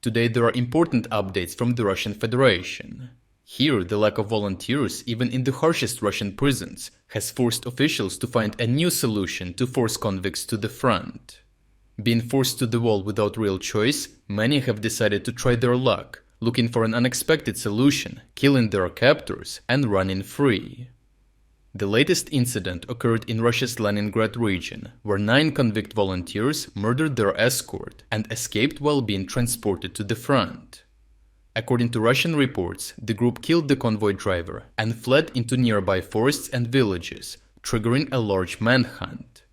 Today there are important updates from the Russian Federation. Here, the lack of volunteers, even in the harshest Russian prisons, has forced officials to find a new solution to force convicts to the front. Being forced to the wall without real choice, many have decided to try their luck, looking for an unexpected solution, killing their captors and running free. The latest incident occurred in Russia's Leningrad region, where 9 convict volunteers murdered their escort and escaped while being transported to the front. According to Russian reports, the group killed the convoy driver and fled into nearby forests and villages, triggering a large manhunt.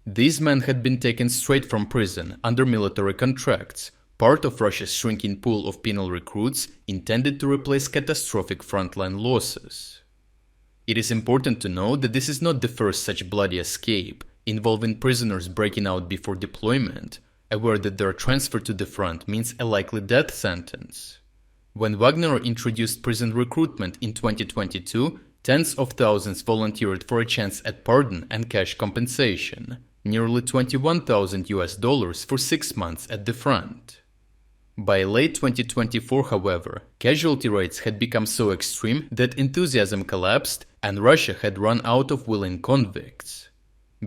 These men had been taken straight from prison under military contracts, part of Russia's shrinking pool of penal recruits intended to replace catastrophic frontline losses. It is important to note that this is not the first such bloody escape, involving prisoners breaking out before deployment, aware that their transfer to the front means a likely death sentence. When Wagner introduced prison recruitment in 2022, tens of thousands volunteered for a chance at pardon and cash compensation, nearly $21,000 for 6 months at the front. By late 2024, however, casualty rates had become so extreme that enthusiasm collapsed and Russia had run out of willing convicts.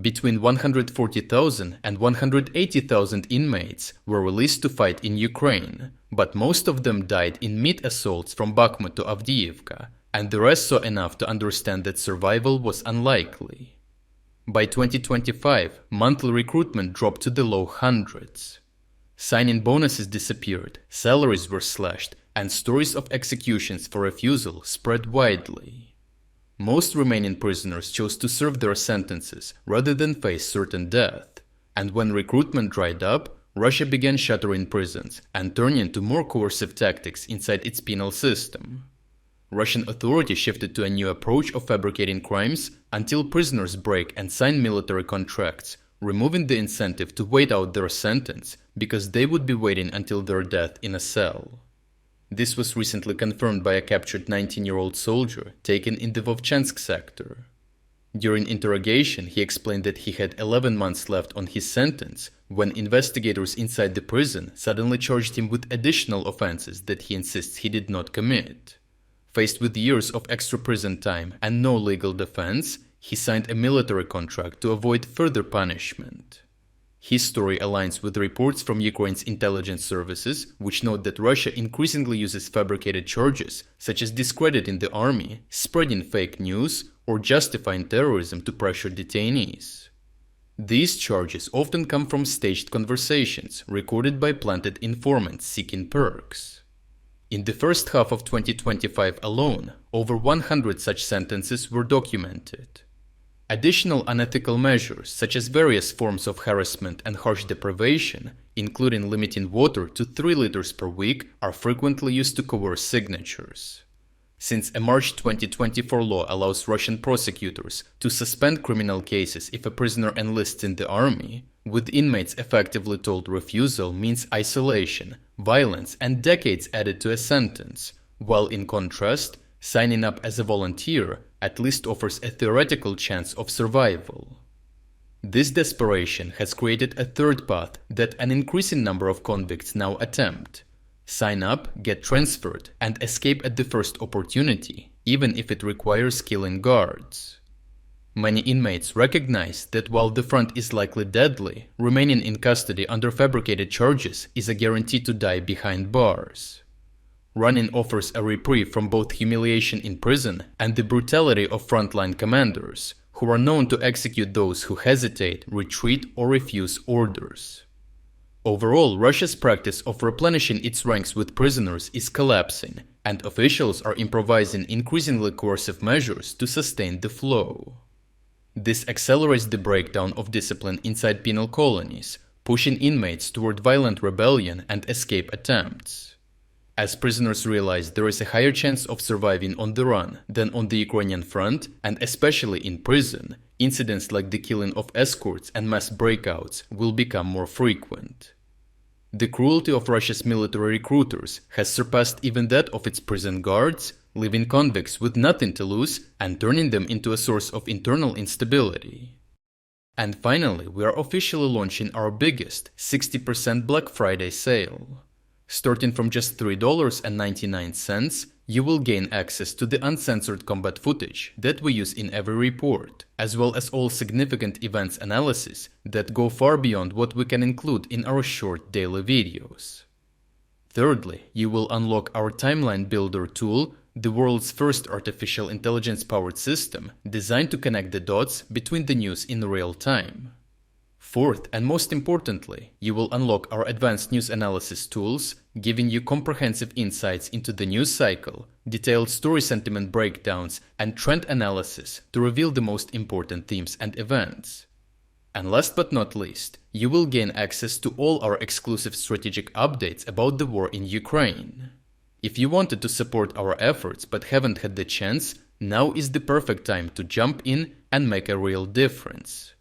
Between 140,000 and 180,000 inmates were released to fight in Ukraine, but most of them died in meat assaults from Bakhmut to Avdiivka, and the rest saw enough to understand that survival was unlikely. By 2025, monthly recruitment dropped to the low hundreds. Sign-in bonuses disappeared, salaries were slashed, and stories of executions for refusal spread widely. Most remaining prisoners chose to serve their sentences rather than face certain death, and when recruitment dried up, Russia began shuttering prisons and turning to more coercive tactics inside its penal system. Russian authorities shifted to a new approach of fabricating crimes until prisoners break and sign military contracts, removing the incentive to wait out their sentence because they would be waiting until their death in a cell. This was recently confirmed by a captured 19-year-old soldier taken in the Vovchansk sector. During interrogation, he explained that he had 11 months left on his sentence when investigators inside the prison suddenly charged him with additional offenses that he insists he did not commit. Faced with years of extra prison time and no legal defense, he signed a military contract to avoid further punishment. His story aligns with reports from Ukraine's intelligence services, which note that Russia increasingly uses fabricated charges, such as discrediting the army, spreading fake news, or justifying terrorism to pressure detainees. These charges often come from staged conversations recorded by planted informants seeking perks. In the first half of 2025 alone, over 100 such sentences were documented. Additional unethical measures, such as various forms of harassment and harsh deprivation, including limiting water to 3 liters per week, are frequently used to coerce signatures. Since a March 2024 law allows Russian prosecutors to suspend criminal cases if a prisoner enlists in the army, with inmates effectively told refusal means isolation, violence, and decades added to a sentence, while in contrast, signing up as a volunteer at least offers a theoretical chance of survival. This desperation has created a third path that an increasing number of convicts now attempt: sign up, get transferred, and escape at the first opportunity, even if it requires killing guards. Many inmates recognize that while the front is likely deadly, remaining in custody under fabricated charges is a guarantee to die behind bars. Running offers a reprieve from both humiliation in prison and the brutality of frontline commanders, who are known to execute those who hesitate, retreat, or refuse orders. Overall, Russia's practice of replenishing its ranks with prisoners is collapsing, and officials are improvising increasingly coercive measures to sustain the flow. This accelerates the breakdown of discipline inside penal colonies, pushing inmates toward violent rebellion and escape attempts. As prisoners realize there is a higher chance of surviving on the run than on the Ukrainian front, and especially in prison, incidents like the killing of escorts and mass breakouts will become more frequent. The cruelty of Russia's military recruiters has surpassed even that of its prison guards, leaving convicts with nothing to lose and turning them into a source of internal instability. And finally, we are officially launching our biggest 60% Black Friday sale. Starting from just $3.99, you will gain access to the uncensored combat footage that we use in every report, as well as all significant events analysis that go far beyond what we can include in our short daily videos. Thirdly, you will unlock our Timeline Builder tool, the world's first artificial intelligence-powered system designed to connect the dots between the news in real time. Fourth, and most importantly, you will unlock our advanced news analysis tools, giving you comprehensive insights into the news cycle, detailed story sentiment breakdowns, and trend analysis to reveal the most important themes and events. And last but not least, you will gain access to all our exclusive strategic updates about the war in Ukraine. If you wanted to support our efforts but haven't had the chance, now is the perfect time to jump in and make a real difference.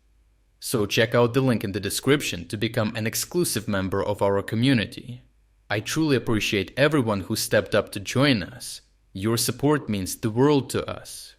So check out the link in the description to become an exclusive member of our community. I truly appreciate everyone who stepped up to join us. Your support means the world to us.